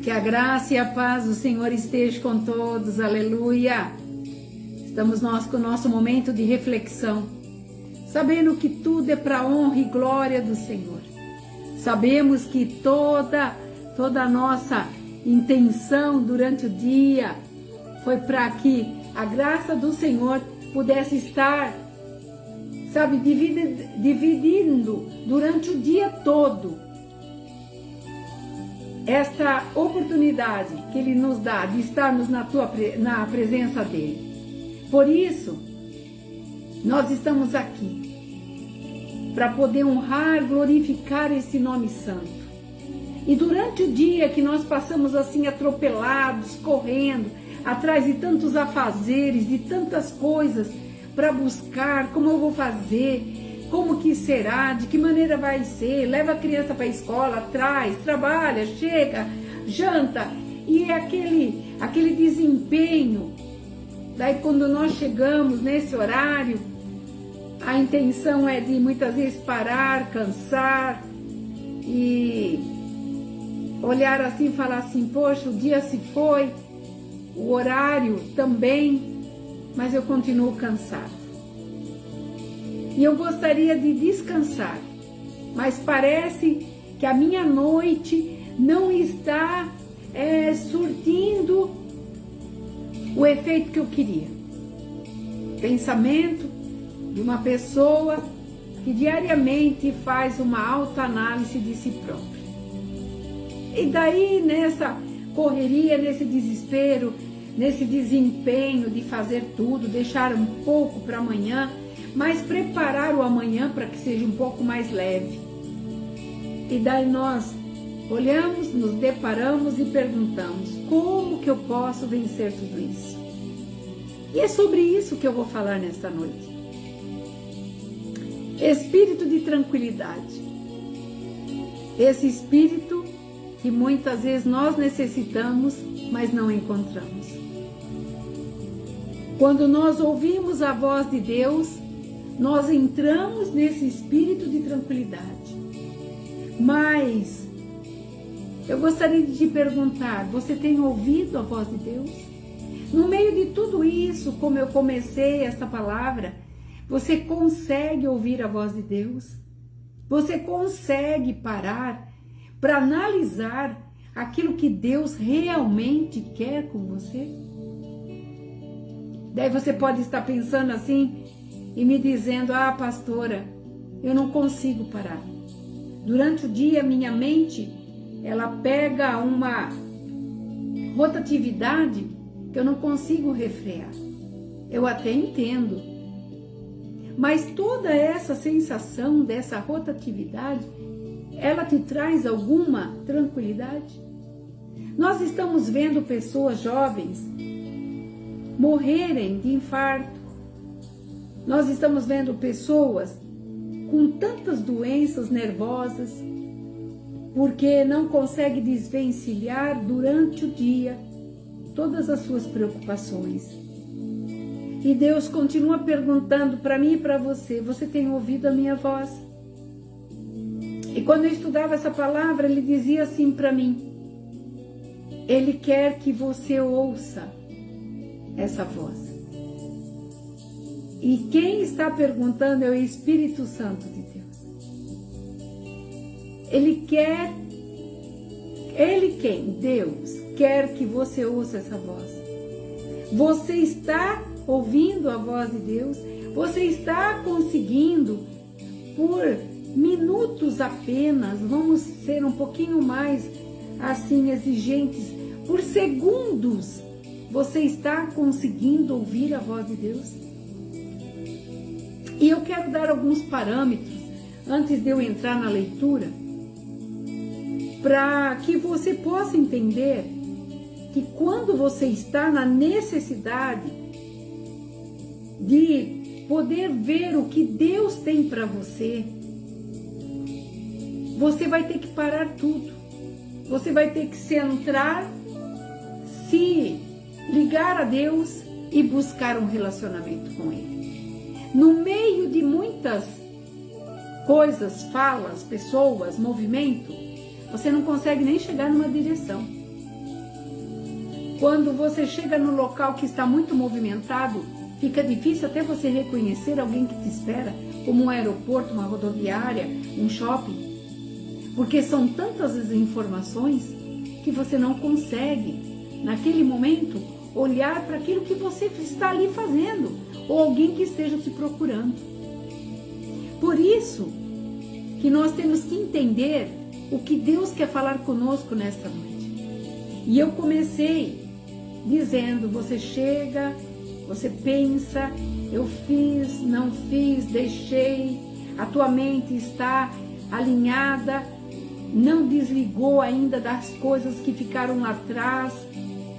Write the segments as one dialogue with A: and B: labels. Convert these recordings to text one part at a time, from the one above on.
A: Que a graça e a paz do Senhor esteja com todos, aleluia. Estamos nós com o nosso momento de reflexão, sabendo que tudo é para a honra e glória do Senhor. Sabemos que toda a nossa intenção durante o dia foi para que a graça do Senhor pudesse estar, sabe, dividindo durante o dia todo esta oportunidade que Ele nos dá de estarmos na presença dEle. Por isso, nós estamos aqui para poder honrar, glorificar esse nome santo. E durante o dia que nós passamos assim atropelados, correndo, atrás de tantos afazeres, de tantas coisas para buscar, como eu vou fazer, como que será, de que maneira vai ser, leva a criança para a escola, traz, trabalha, chega, janta, e é aquele desempenho. Daí quando nós chegamos nesse horário, a intenção é de muitas vezes parar, cansar e olhar assim e falar assim, poxa, o dia se foi, o horário também, mas eu continuo cansado. E eu gostaria de descansar, mas parece que a minha noite não está surtindo o efeito que eu queria. Pensamento de uma pessoa que diariamente faz uma autoanálise de si própria. E daí nessa correria, nesse desespero, nesse desempenho de fazer tudo, deixar um pouco para amanhã, mas preparar o amanhã para que seja um pouco mais leve. E daí nós olhamos, nos deparamos e perguntamos, como que eu posso vencer tudo isso? E é sobre isso que eu vou falar nesta noite. Espírito de tranquilidade. Esse espírito que muitas vezes nós necessitamos, mas não encontramos. Quando nós ouvimos a voz de Deus, nós entramos nesse espírito de tranquilidade. Mas eu gostaria de te perguntar, você tem ouvido a voz de Deus? No meio de tudo isso, como eu comecei esta palavra, você consegue ouvir a voz de Deus? Você consegue parar para analisar aquilo que Deus realmente quer com você? Daí você pode estar pensando assim e me dizendo, pastora, eu não consigo parar. Durante o dia, minha mente, ela pega uma rotatividade que eu não consigo refrear. Eu até entendo. Mas toda essa sensação dessa rotatividade, ela te traz alguma tranquilidade? Nós estamos vendo pessoas jovens morrerem de infarto. Nós estamos vendo pessoas com tantas doenças nervosas porque não consegue desvencilhar durante o dia todas as suas preocupações. E Deus continua perguntando para mim e para você, você tem ouvido a minha voz? E quando eu estudava essa palavra, Ele dizia assim para mim, Ele quer que você ouça essa voz. E quem está perguntando é o Espírito Santo de Deus. Deus quer que você ouça essa voz. Você está ouvindo a voz de Deus? Você está conseguindo, por minutos apenas, vamos ser um pouquinho mais assim exigentes, por segundos, você está conseguindo ouvir a voz de Deus? E eu quero dar alguns parâmetros, antes de eu entrar na leitura, para que você possa entender que quando você está na necessidade de poder ver o que Deus tem para você, você vai ter que parar tudo. Você vai ter que centrar, se ligar a Deus e buscar um relacionamento com Ele. No meio de muitas coisas, falas, pessoas, movimento, você não consegue nem chegar numa direção. Quando você chega no local que está muito movimentado, fica difícil até você reconhecer alguém que te espera, como um aeroporto, uma rodoviária, um shopping. Porque são tantas as informações que você não consegue, naquele momento, olhar para aquilo que você está ali fazendo, ou alguém que esteja te procurando. Por isso que nós temos que entender o que Deus quer falar conosco nesta noite. E eu comecei dizendo, você chega, você pensa, eu fiz, não fiz, deixei, a tua mente está alinhada, não desligou ainda das coisas que ficaram lá atrás,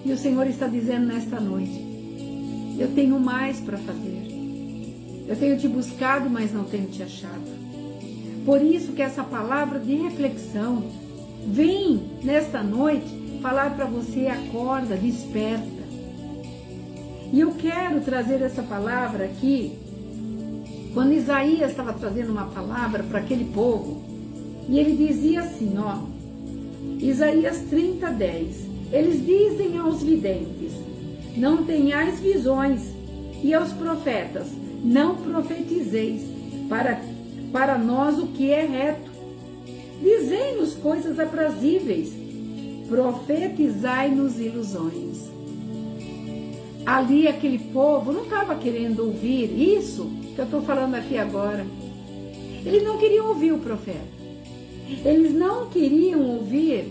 A: e o Senhor está dizendo nesta noite, eu tenho mais para fazer, eu tenho te buscado, mas não tenho te achado. Por isso que essa palavra de reflexão vem nesta noite falar para você, acorda, desperta. E eu quero trazer essa palavra aqui, quando Isaías estava trazendo uma palavra para aquele povo, e ele dizia assim, ó, Isaías 30:10, eles dizem aos videntes, não tenhais visões, e aos profetas, não profetizeis, para nós o que é reto. Dizei-nos coisas aprazíveis, profetizai-nos ilusões. Ali aquele povo não estava querendo ouvir isso que eu estou falando aqui agora. Eles não queriam ouvir o profeta. Eles não queriam ouvir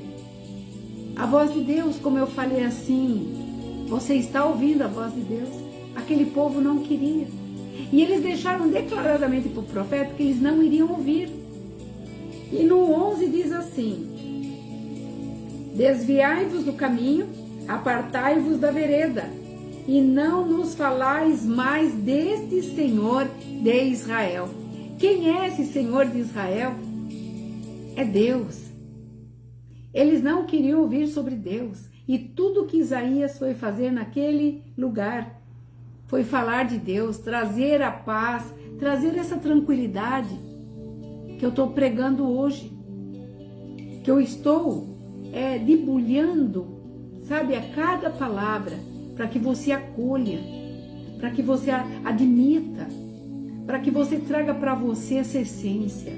A: a voz de Deus, como eu falei assim. Você está ouvindo a voz de Deus? Aquele povo não queria. E eles deixaram declaradamente para o profeta que eles não iriam ouvir. E no 11 diz assim, desviai-vos do caminho, apartai-vos da vereda, e não nos falais mais deste Senhor de Israel. Quem é esse Senhor de Israel? É Deus. Eles não queriam ouvir sobre Deus. E tudo que Isaías foi fazer naquele lugar foi falar de Deus, trazer a paz, trazer essa tranquilidade que eu estou pregando hoje, que eu estou debulhando, sabe, a cada palavra, para que você acolha, para que você admita, para que você traga para você essa essência.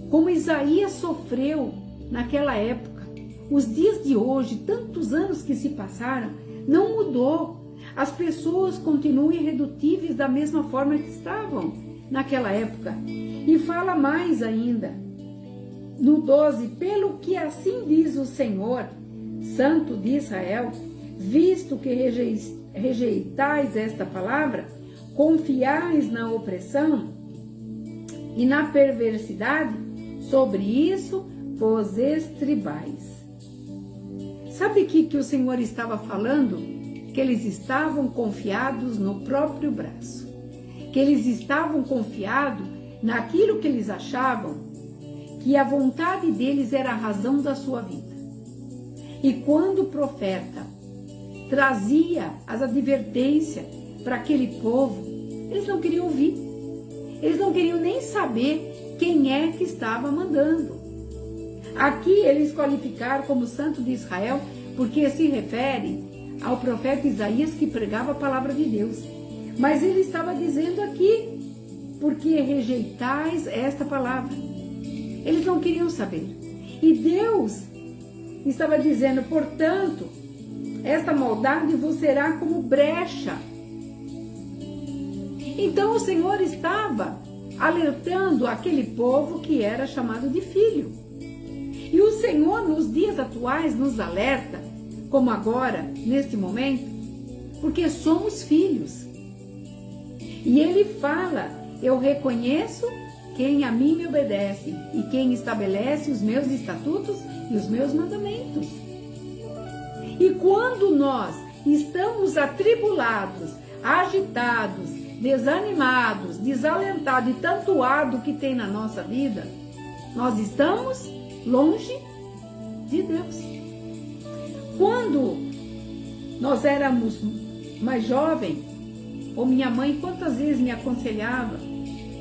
A: Como Isaías sofreu naquela época, os dias de hoje, tantos anos que se passaram, não mudou. As pessoas continuam irredutíveis da mesma forma que estavam naquela época. E fala mais ainda, no 12, pelo que assim diz o Senhor, Santo de Israel, visto que rejeitais esta palavra, confiais na opressão e na perversidade, sobre isso vos estribais. Sabe o que o Senhor estava falando? Que eles estavam confiados no próprio braço, que eles estavam confiados naquilo que eles achavam que a vontade deles era a razão da sua vida. E quando o profeta trazia as advertências para aquele povo, eles não queriam ouvir, eles não queriam nem saber quem é que estava mandando. Aqui eles qualificaram como Santo de Israel, porque se refere ao profeta Isaías que pregava a palavra de Deus. Mas ele estava dizendo aqui, porque rejeitais esta palavra. Eles não queriam saber. E Deus estava dizendo, portanto, esta maldade vos será como brecha. Então o Senhor estava alertando aquele povo que era chamado de filho. E o Senhor nos dias atuais nos alerta, como agora, neste momento, porque somos filhos. E Ele fala, eu reconheço quem a mim me obedece e quem estabelece os meus estatutos e os meus mandamentos. E quando nós estamos atribulados, agitados, desanimados, desalentados e tanto ado que tem na nossa vida, nós estamos longe de Deus. Quando nós éramos mais jovens, ou minha mãe quantas vezes me aconselhava,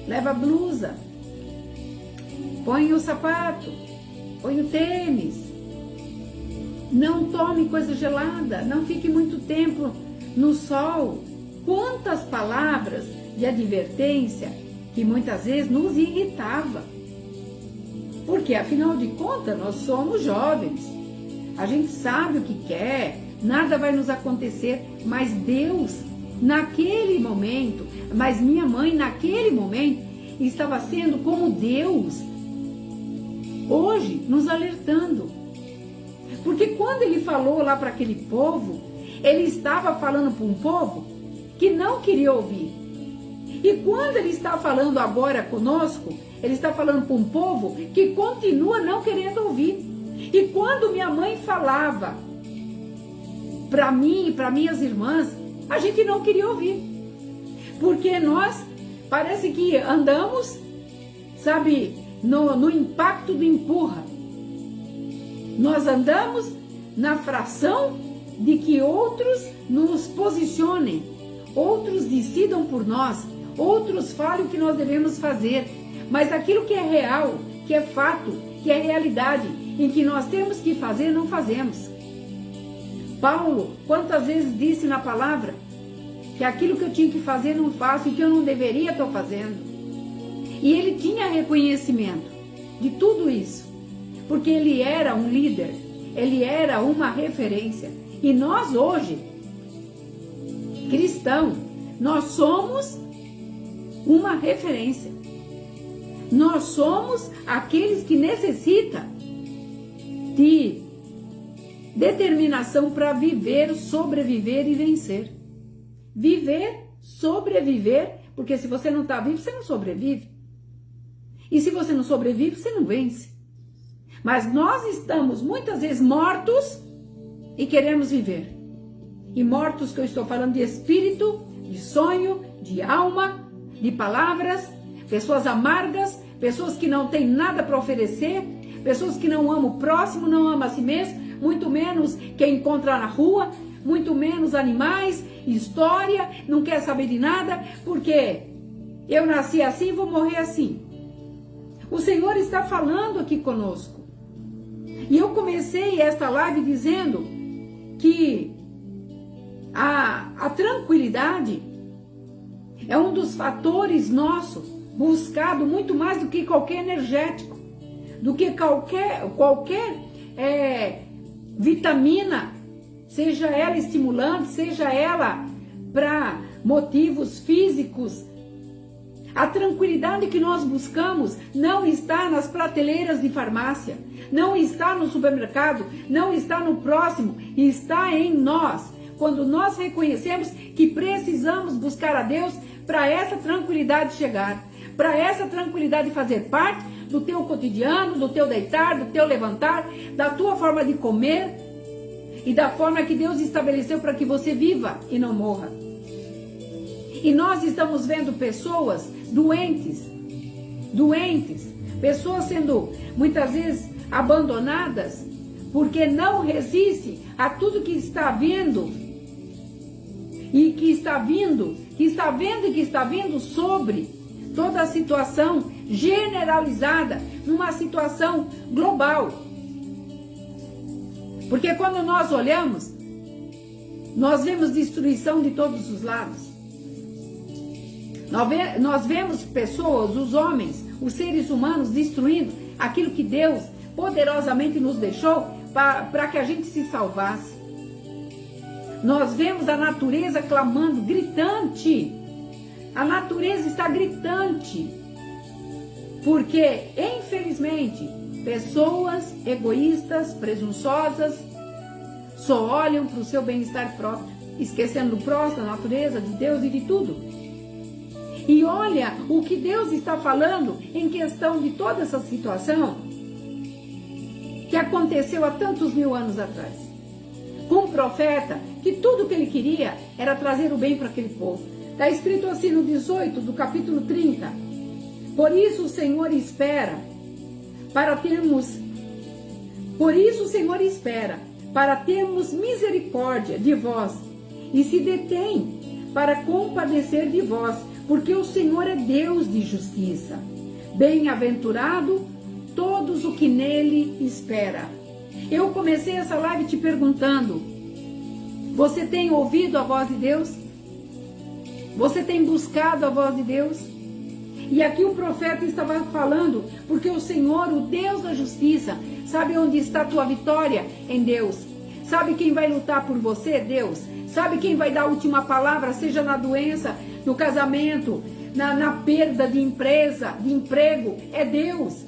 A: leva a blusa, põe o sapato, põe o tênis, Não tome coisa gelada, não fique muito tempo no sol. Quantas palavras de advertência que muitas vezes nos irritava. Porque, afinal de contas, nós somos jovens. A gente sabe o que quer, nada vai nos acontecer, mas Deus, naquele momento, mas minha mãe, naquele momento, estava sendo como Deus, hoje, nos alertando. Porque quando ele falou lá para aquele povo, ele estava falando para um povo que não queria ouvir. E quando ele está falando agora conosco, ele está falando para um povo que continua não querendo ouvir. E quando minha mãe falava para mim e para minhas irmãs, a gente não queria ouvir. Porque nós parece que andamos, sabe, no impacto do empurra. Nós andamos na fração de que outros nos posicionem, outros decidam por nós, outros falem o que nós devemos fazer. Mas aquilo que é real, que é fato, que é realidade, em que nós temos que fazer, não fazemos. Paulo, quantas vezes disse na palavra que aquilo que eu tinha que fazer não faço e que eu não deveria estar fazendo. E ele tinha reconhecimento de tudo isso, porque ele era um líder, ele era uma referência. E nós hoje, cristãos, nós somos uma referência. Nós somos aqueles que necessitam de determinação para viver, sobreviver e vencer. Viver, sobreviver, porque se você não está vivo, você não sobrevive. E se você não sobrevive, você não vence. Mas nós estamos muitas vezes mortos e queremos viver. E mortos que eu estou falando de espírito, de sonho, de alma, de palavras, pessoas amargas, pessoas que não têm nada para oferecer, pessoas que não amam o próximo, não amam a si mesmo, muito menos quem encontra na rua, muito menos animais, história, não quer saber de nada, porque eu nasci assim, vou morrer assim. O Senhor está falando aqui conosco. E eu comecei esta live dizendo que a tranquilidade é um dos fatores nossos, buscado muito mais do que qualquer energético, do que qualquer vitamina, seja ela estimulante, seja ela para motivos físicos. A tranquilidade que nós buscamos não está nas prateleiras de farmácia, não está no supermercado, não está no próximo, está em nós. Quando nós reconhecemos que precisamos buscar a Deus para essa tranquilidade chegar, para essa tranquilidade fazer parte do teu cotidiano, do teu deitar, do teu levantar, da tua forma de comer e da forma que Deus estabeleceu para que você viva e não morra. E nós estamos vendo pessoas doentes, pessoas sendo muitas vezes abandonadas porque não resistem a tudo que está vindo e que está vindo, que está vendo e que está vindo sobre toda a situação generalizada, numa situação global. Porque quando nós olhamos, nós vemos destruição de todos os lados. Nós vemos pessoas, os homens, os seres humanos destruindo aquilo que Deus poderosamente nos deixou para que a gente se salvasse. Nós vemos a natureza clamando, gritante. A natureza está gritante. Porque, infelizmente, pessoas egoístas, presunçosas, só olham para o seu bem-estar próprio, esquecendo do próximo, da natureza, de Deus e de tudo. E olha o que Deus está falando em questão de toda essa situação que aconteceu há tantos mil anos atrás. Com um profeta que tudo que ele queria era trazer o bem para aquele povo. Está escrito assim no 18 do capítulo 30. Por isso o Senhor espera para termos misericórdia de vós e se detém para compadecer de vós, porque o Senhor é Deus de justiça. Bem-aventurado todos o que nele espera. Eu comecei essa live te perguntando: você tem ouvido a voz de Deus? Você tem buscado a voz de Deus? E aqui o profeta estava falando, porque o Senhor, o Deus da justiça, sabe onde está a tua vitória? Em Deus. Sabe quem vai lutar por você? Deus. Sabe quem vai dar a última palavra, seja na doença, no casamento, na perda de empresa, de emprego? É Deus.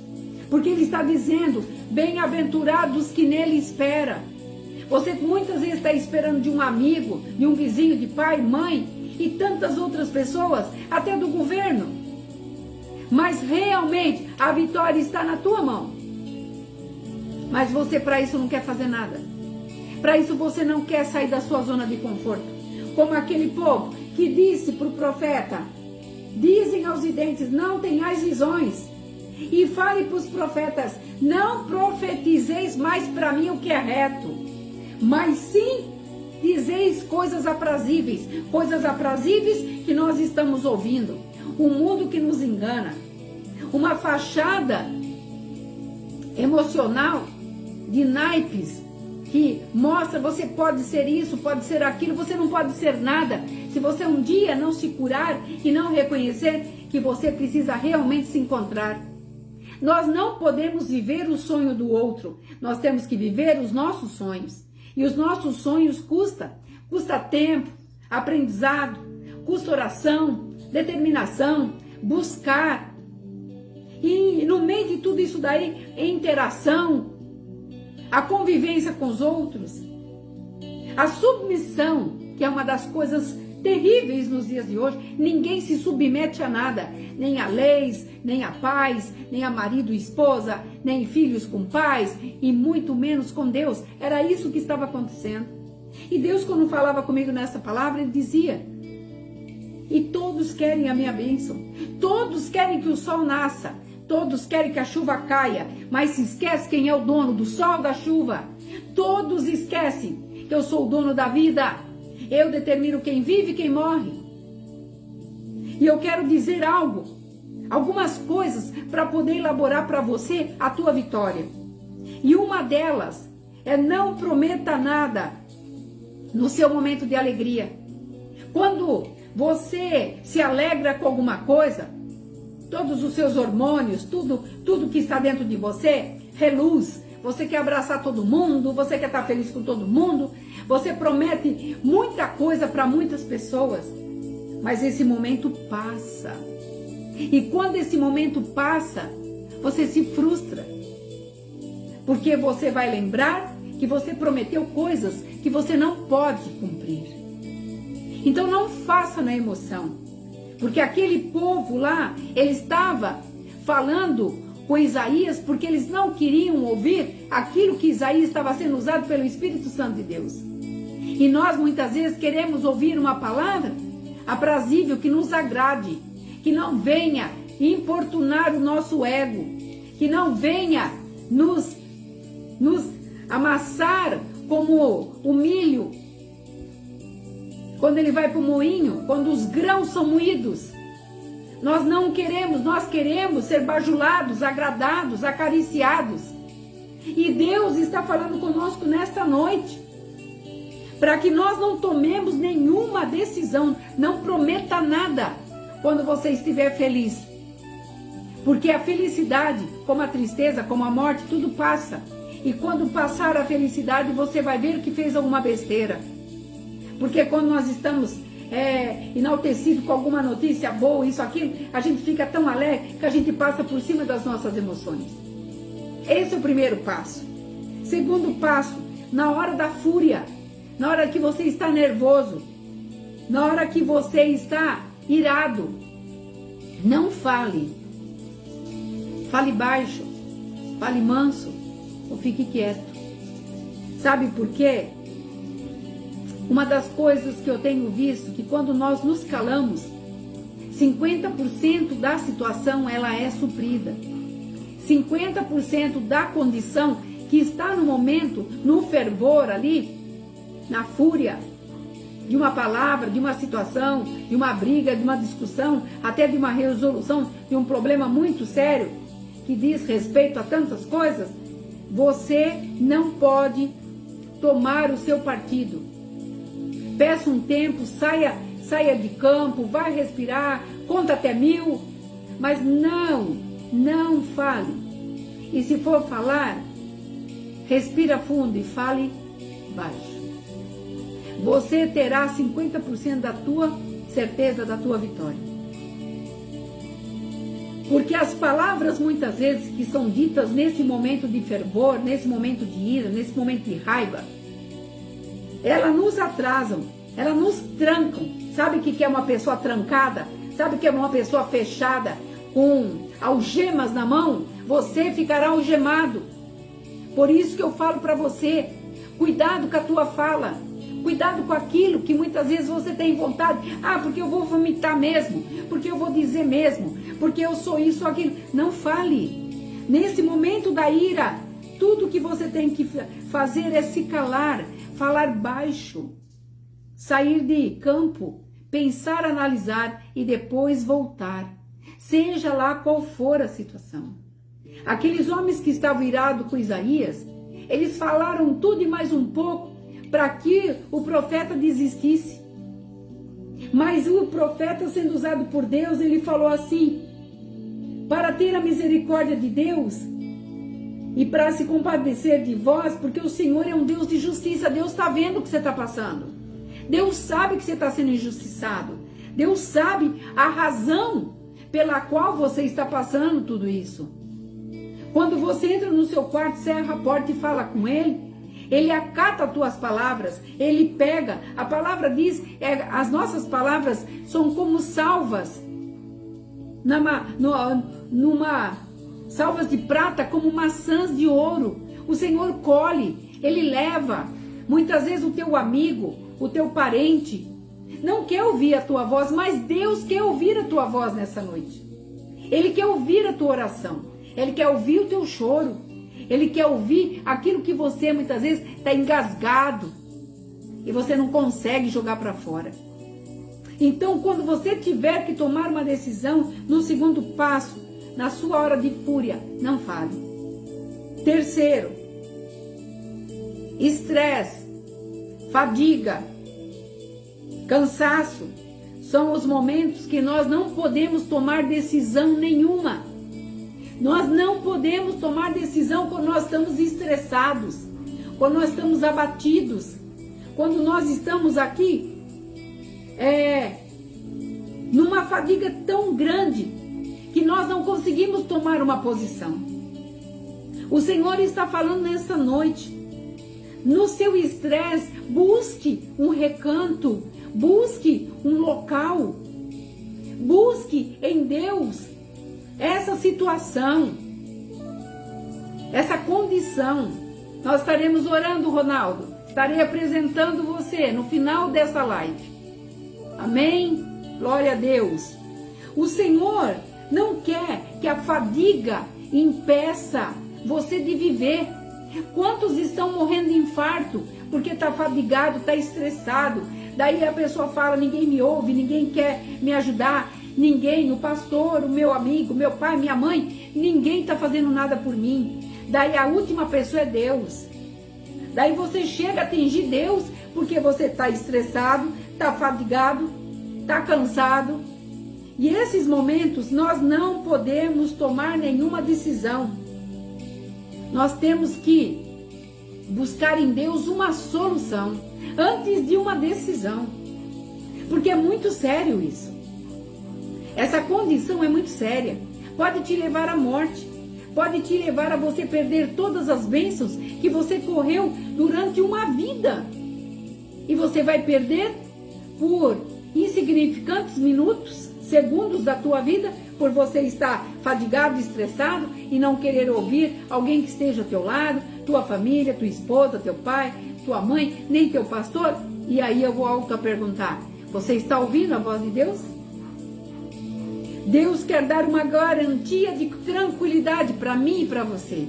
A: Porque Ele está dizendo: bem-aventurados que nele espera. Você muitas vezes está esperando de um amigo, de um vizinho, de pai, mãe e tantas outras pessoas, até do governo. Mas realmente a vitória está na tua mão. Mas você para isso não quer fazer nada. Para isso você não quer sair da sua zona de conforto. Como aquele povo que disse para o profeta: dizem aos videntes, não tenhais visões. E fale para os profetas: não profetizeis mais para mim o que é reto, mas sim dizeis coisas aprazíveis que nós estamos ouvindo. O mundo que nos engana, uma fachada emocional de naipes que mostra: você pode ser isso, pode ser aquilo, você não pode ser nada. Se você um dia não se curar e não reconhecer que você precisa realmente se encontrar. Nós não podemos viver o sonho do outro, nós temos que viver os nossos sonhos. E os nossos sonhos custa tempo, aprendizado, custa oração, determinação, buscar. E no meio de tudo isso daí, interação, a convivência com os outros, a submissão, que é uma das coisas terríveis nos dias de hoje. Ninguém se submete a nada, nem a leis, nem a pais, nem a marido e esposa, nem filhos com pais, e muito menos com Deus. Era isso que estava acontecendo. E Deus, quando falava comigo nessa palavra, Ele dizia: e todos querem a minha bênção, todos querem que o sol nasça, todos querem que a chuva caia, mas se esquece quem é o dono do sol, da chuva. Todos esquecem que eu sou o dono da vida. Eu determino quem vive e quem morre. E eu quero dizer algumas coisas para poder elaborar para você a tua vitória. E uma delas é: não prometa nada no seu momento de alegria. Quando você se alegra com alguma coisa, todos os seus hormônios, tudo que está dentro de você reluz. Você quer abraçar todo mundo, você quer estar feliz com todo mundo, você promete muita coisa para muitas pessoas, mas esse momento passa. E quando esse momento passa, você se frustra, porque você vai lembrar que você prometeu coisas que você não pode cumprir. Então não faça na emoção, porque aquele povo lá, ele estava falando com Isaías, porque eles não queriam ouvir aquilo que Isaías estava sendo usado pelo Espírito Santo de Deus. E nós muitas vezes queremos ouvir uma palavra aprazível, que nos agrade, que não venha importunar o nosso ego, que não venha nos amassar como o milho, quando ele vai para o moinho, quando os grãos são moídos. Nós não queremos, nós queremos ser bajulados, agradados, acariciados. E Deus está falando conosco nesta noite, para que nós não tomemos nenhuma decisão, não prometa nada quando você estiver feliz. Porque a felicidade, como a tristeza, como a morte, tudo passa. E quando passar a felicidade, você vai ver que fez alguma besteira. Porque quando nós estamos enaltecido com alguma notícia boa, isso, aquilo, a gente fica tão alegre que a gente passa por cima das nossas emoções. Esse é o primeiro passo. Segundo passo: na hora da fúria, na hora que você está nervoso, na hora que você está irado, não fale. Fale baixo, fale manso, ou fique quieto. Sabe por quê? Uma das coisas que eu tenho visto, que quando nós nos calamos, 50% da situação ela é suprida. 50% da condição que está no momento, no fervor ali, na fúria de uma palavra, de uma situação, de uma briga, de uma discussão, até de uma resolução de um problema muito sério, que diz respeito a tantas coisas, você não pode tomar o seu partido. Peça um tempo, saia de campo, vai respirar, conta até 1000, mas não fale. E se for falar, respira fundo e fale baixo. Você terá 50% da tua certeza da tua vitória. Porque as palavras muitas vezes que são ditas nesse momento de fervor, nesse momento de ira, nesse momento de raiva, elas nos atrasam, elas nos trancam. Sabe o que é uma pessoa trancada? Sabe o que é uma pessoa fechada com algemas na mão? Você ficará algemado. Por isso que eu falo para você, cuidado com a tua fala. Cuidado com aquilo que muitas vezes você tem vontade. Ah, porque eu vou vomitar mesmo. Porque eu vou dizer mesmo. Porque eu sou isso ou aquilo. Não fale. Nesse momento da ira, tudo que você tem que fazer é se calar. Falar baixo. Sair de campo. Pensar, analisar e depois voltar. Seja lá qual for a situação. Aqueles homens que estavam irados com Isaías, eles falaram tudo e mais um pouco para que o profeta desistisse. Mas o profeta, sendo usado por Deus, ele falou assim: para ter a misericórdia de Deus e para se compadecer de vós, porque o Senhor é um Deus de justiça. Deus está vendo o que você está passando. Deus sabe que você está sendo injustiçado. Deus sabe a razão pela qual você está passando tudo isso. Quando você entra no seu quarto, cerra a porta e fala com Ele, Ele acata as tuas palavras, Ele pega. A palavra diz, as nossas palavras são como salvas, numa salvas de prata, como maçãs de ouro. O Senhor colhe, Ele leva. Muitas vezes o teu amigo, o teu parente, não quer ouvir a tua voz, mas Deus quer ouvir a tua voz nessa noite. Ele quer ouvir a tua oração, Ele quer ouvir o teu choro. Ele quer ouvir aquilo que você muitas vezes está engasgado e você não consegue jogar para fora. Então, quando você tiver que tomar uma decisão, no segundo passo, na sua hora de fúria, não fale. Terceiro, estresse, fadiga, cansaço, são os momentos que nós não podemos tomar decisão nenhuma. Nós não podemos tomar decisão quando nós estamos estressados, quando nós estamos abatidos, quando nós estamos aqui numa fadiga tão grande que nós não conseguimos tomar uma posição. O Senhor está falando nesta noite. No seu estresse, busque um recanto, busque um local, busque em Deus essa situação, essa condição. Nós estaremos orando, Ronaldo. Estarei apresentando você no final dessa live. Amém? Glória a Deus. O Senhor não quer que a fadiga impeça você de viver. Quantos estão morrendo de infarto porque está fadigado, está estressado? Daí a pessoa fala, ninguém me ouve, ninguém quer me ajudar. Ninguém, o pastor, o meu amigo, meu pai, minha mãe, ninguém está fazendo nada por mim. Daí a última pessoa é Deus. Daí você chega a atingir Deus porque você está estressado, está fadigado, está cansado. E esses momentos nós não podemos tomar nenhuma decisão. Nós temos que buscar em Deus uma solução antes de uma decisão. Porque é muito sério isso. Essa condição é muito séria. Pode te levar à morte. Pode te levar a você perder todas as bênçãos que você correu durante uma vida. E você vai perder por insignificantes minutos, segundos da tua vida, por você estar fadigado, estressado e não querer ouvir alguém que esteja ao teu lado, tua família, tua esposa, teu pai, tua mãe, nem teu pastor. E aí eu volto a perguntar, você está ouvindo a voz de Deus? Deus quer dar uma garantia de tranquilidade para mim e para você.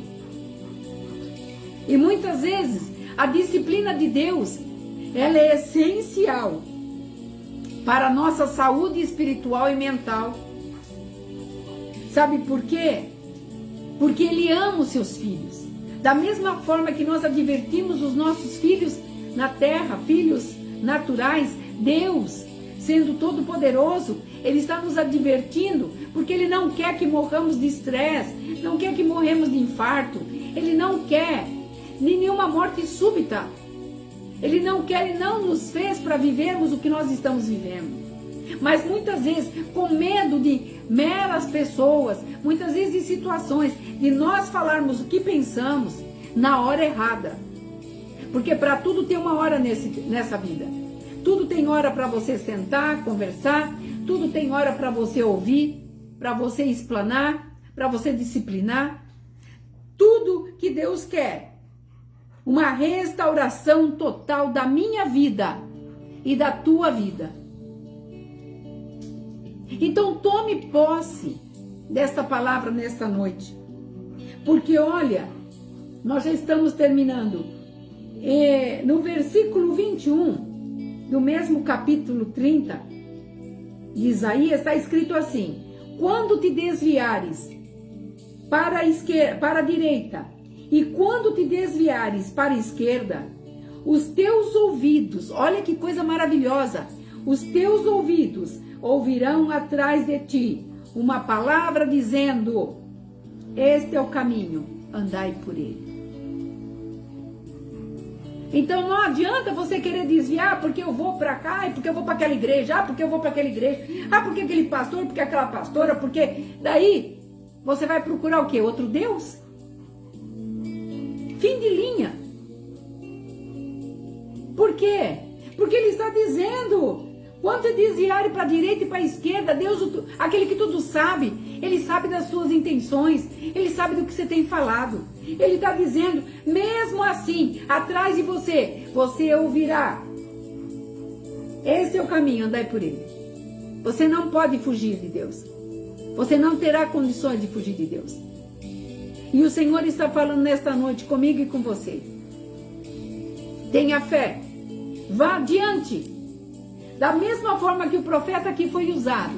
A: E muitas vezes a disciplina de Deus, ela é essencial para a nossa saúde espiritual e mental. Sabe por quê? Porque Ele ama os seus filhos. Da mesma forma que nós advertimos os nossos filhos na terra, filhos naturais, Deus, sendo todo-poderoso, Ele está nos advertindo, porque Ele não quer que morramos de estresse, não quer que morramos de infarto, Ele não quer nenhuma morte súbita. Ele não quer, Ele não nos fez para vivermos o que nós estamos vivendo. Mas muitas vezes, com medo de meras pessoas, muitas vezes de situações, de nós falarmos o que pensamos na hora errada. Porque para tudo tem uma hora nessa vida. Tudo tem hora para você sentar, conversar, tudo tem hora para você ouvir, para você explanar, para você disciplinar. Tudo que Deus quer. Uma restauração total da minha vida e da tua vida. Então tome posse desta palavra nesta noite. Porque olha, nós já estamos terminando. No versículo 21 do mesmo capítulo 30 de Isaías está escrito assim: quando te desviares para a direita e quando te desviares para a esquerda, os teus ouvidos, olha que coisa maravilhosa, os teus ouvidos ouvirão atrás de ti uma palavra dizendo: este é o caminho, andai por ele. Então não adianta você querer desviar porque eu vou para cá, e porque eu vou para aquela igreja, porque eu vou para aquela igreja, porque aquele pastor, porque aquela pastora, porque daí você vai procurar o quê? Outro Deus? Fim de linha. Por quê? Porque ele está dizendo: quando te desviarem para a direita e para a esquerda, Deus, aquele que tudo sabe, Ele sabe das suas intenções, Ele sabe do que você tem falado. Ele está dizendo, mesmo assim, atrás de você, você ouvirá. Esse é o caminho, andai por ele. Você não pode fugir de Deus. Você não terá condições de fugir de Deus. E o Senhor está falando nesta noite comigo e com você. Tenha fé. Vá adiante. Da mesma forma que o profeta aqui foi usado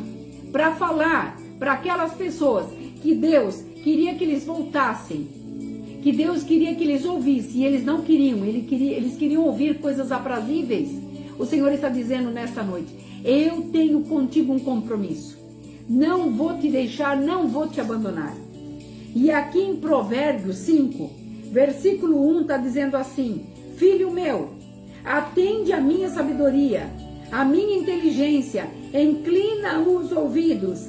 A: para falar para aquelas pessoas que Deus queria que eles voltassem, que Deus queria que eles ouvissem, e eles não queriam, eles queriam ouvir coisas aprazíveis. O Senhor está dizendo nesta noite: eu tenho contigo um compromisso, não vou te deixar, não vou te abandonar. E aqui em Provérbios 5, versículo 1 está dizendo assim: filho meu, atende a minha sabedoria, a minha inteligência, inclina os ouvidos,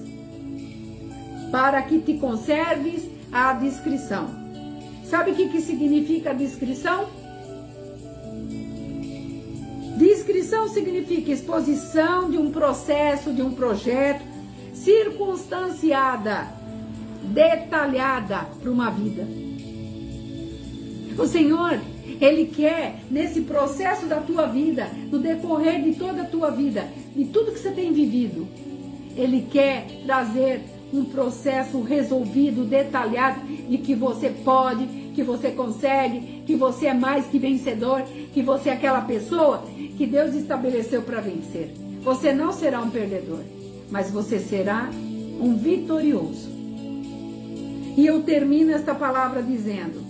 A: para que te conserves a discrição. Sabe o que significa discrição? Discrição significa exposição de um processo, de um projeto, circunstanciada, detalhada para uma vida. O Senhor, Ele quer, nesse processo da tua vida, no decorrer de toda a tua vida, de tudo que você tem vivido, Ele quer trazer um processo resolvido, detalhado, de que você pode, que você consegue, que você é mais que vencedor, que você é aquela pessoa que Deus estabeleceu para vencer. Você não será um perdedor, mas você será um vitorioso. E eu termino esta palavra dizendo: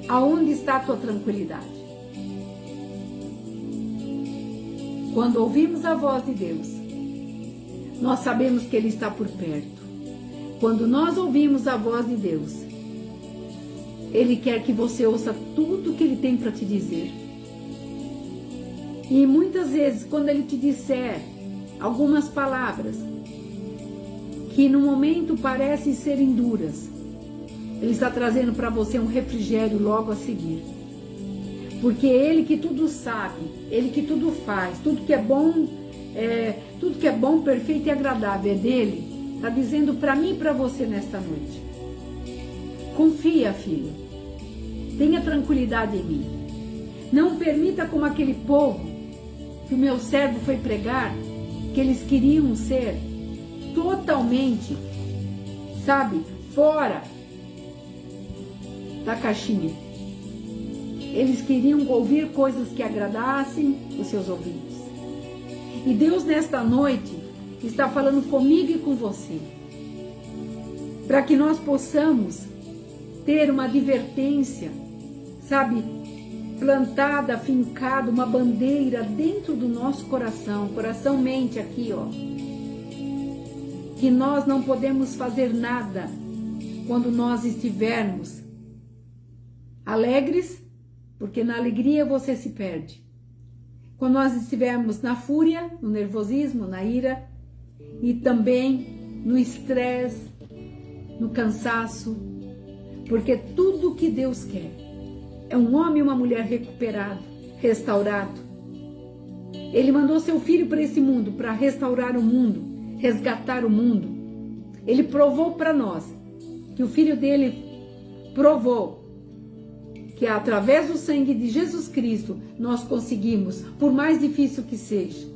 A: aonde está a tua tranquilidade? Quando ouvimos a voz de Deus, nós sabemos que Ele está por perto. Quando nós ouvimos a voz de Deus, Ele quer que você ouça tudo que Ele tem para te dizer. E muitas vezes, quando Ele te disser algumas palavras que no momento parecem serem duras, Ele está trazendo para você um refrigério logo a seguir. Porque Ele que tudo sabe, Ele que tudo faz, tudo que é bom, perfeito e agradável é dele. Está dizendo para mim e para você nesta noite: confia, filho, tenha tranquilidade em mim. Não permita, como aquele povo que o meu servo foi pregar, que eles queriam ser totalmente, sabe, fora da caixinha. Eles queriam ouvir coisas que agradassem os seus ouvidos. E Deus nesta noite está falando comigo e com você. para que nós possamos ter uma advertência, sabe, plantada, fincada, uma bandeira dentro do nosso coração, mente aqui, ó, que nós não podemos fazer nada quando nós estivermos alegres, porque na alegria você se perde. Quando nós estivermos na fúria, no nervosismo, na ira, e também no estresse, no cansaço, porque tudo que Deus quer é um homem e uma mulher recuperado, restaurado. Ele mandou seu filho para esse mundo, para restaurar o mundo, resgatar o mundo. Ele provou para nós, que o filho dele provou, que através do sangue de Jesus Cristo nós conseguimos, por mais difícil que seja.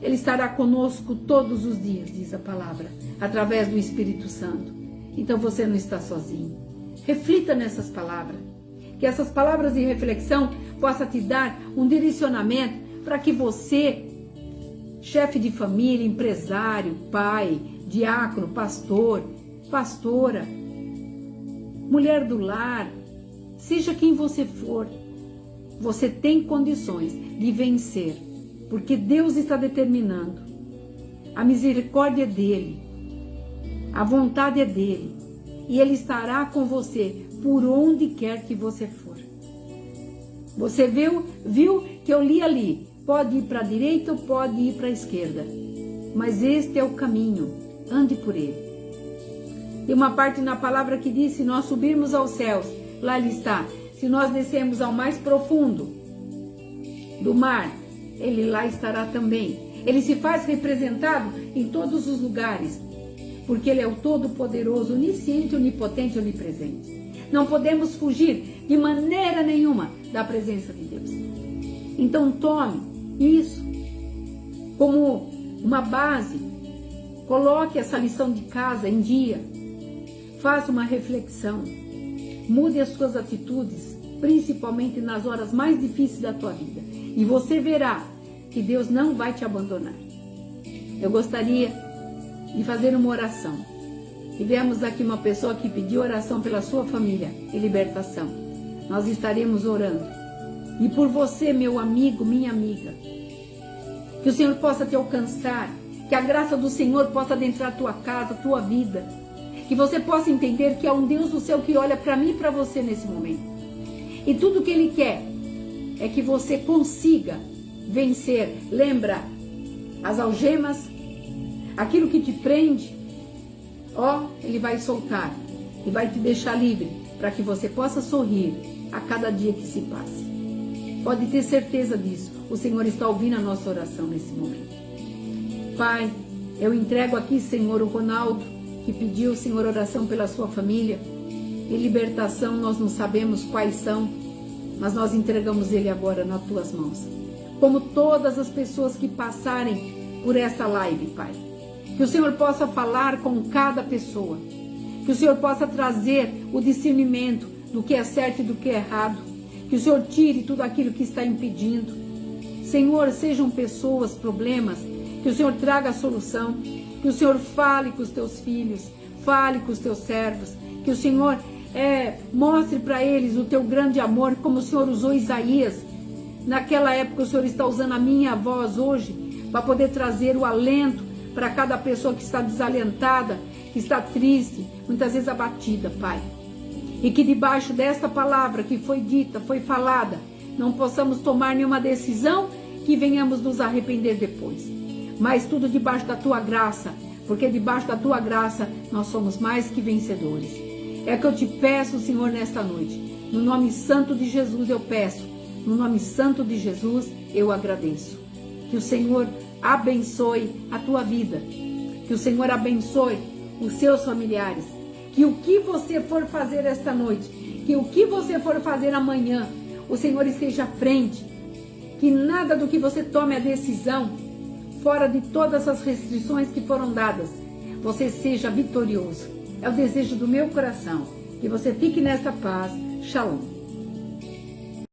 A: Ele estará conosco todos os dias, diz a palavra, através do Espírito Santo. Então você não está sozinho. Reflita nessas palavras, que essas palavras de reflexão possam te dar um direcionamento para que você, chefe de família, empresário, pai, diácono, pastor, pastora, mulher do lar, seja quem você for, você tem condições de vencer, porque Deus está determinando. A misericórdia é dele, a vontade é dele, e ele estará com você por onde quer que você for. Você viu que eu li ali, pode ir para a direita ou pode ir para a esquerda, mas este é o caminho, ande por ele. Tem uma parte na palavra que diz, se nós subirmos aos céus, lá ele está. Se nós descermos ao mais profundo do mar, ele lá estará também. Ele se faz representado em todos os lugares, porque ele é o Todo-Poderoso, onisciente, onipotente, onipresente. Não podemos fugir de maneira nenhuma da presença de Deus. Então tome isso como uma base, coloque essa lição de casa em dia, faça uma reflexão, mude as suas atitudes, principalmente nas horas mais difíceis da tua vida, e você verá que Deus não vai te abandonar. Eu gostaria de fazer uma oração. Tivemos aqui uma pessoa que pediu oração pela sua família e libertação. Nós estaremos orando. E por você, meu amigo, minha amiga, que o Senhor possa te alcançar, que a graça do Senhor possa adentrar a tua casa, a tua vida, que você possa entender que é um Deus do céu que olha para mim e para você nesse momento. E tudo que Ele quer é que você consiga vencer. Lembra as algemas, aquilo que te prende, Ele vai soltar e vai te deixar livre para que você possa sorrir a cada dia que se passe. Pode ter certeza disso. O Senhor está ouvindo a nossa oração nesse momento. Pai, eu entrego aqui, Senhor, o Ronaldo, que pediu, Senhor, oração pela sua família. E libertação, nós não sabemos quais são, mas nós entregamos ele agora nas tuas mãos. Como todas as pessoas que passarem por essa live, Pai. Que o Senhor possa falar com cada pessoa. Que o Senhor possa trazer o discernimento do que é certo e do que é errado. Que o Senhor tire tudo aquilo que está impedindo. Senhor, sejam pessoas, problemas, que o Senhor traga a solução. Que o Senhor fale com os teus filhos, fale com os teus servos. Que o Senhor mostre para eles o teu grande amor, como o Senhor usou Isaías. Naquela época o Senhor está usando a minha voz hoje, para poder trazer o alento para cada pessoa que está desalentada, que está triste, muitas vezes abatida, Pai. E que debaixo desta palavra que foi dita, foi falada, não possamos tomar nenhuma decisão que venhamos nos arrepender depois. Mas tudo debaixo da tua graça, porque debaixo da tua graça nós somos mais que vencedores. É que eu te peço, Senhor, nesta noite. No nome santo de Jesus eu peço. No nome santo de Jesus eu agradeço. Que o Senhor abençoe a tua vida. Que o Senhor abençoe os seus familiares. Que o que você for fazer esta noite, que o que você for fazer amanhã, o Senhor esteja à frente. Que nada do que você tome a decisão, fora de todas as restrições que foram dadas, você seja vitorioso. É o desejo do meu coração. Que você fique nesta paz. Shalom.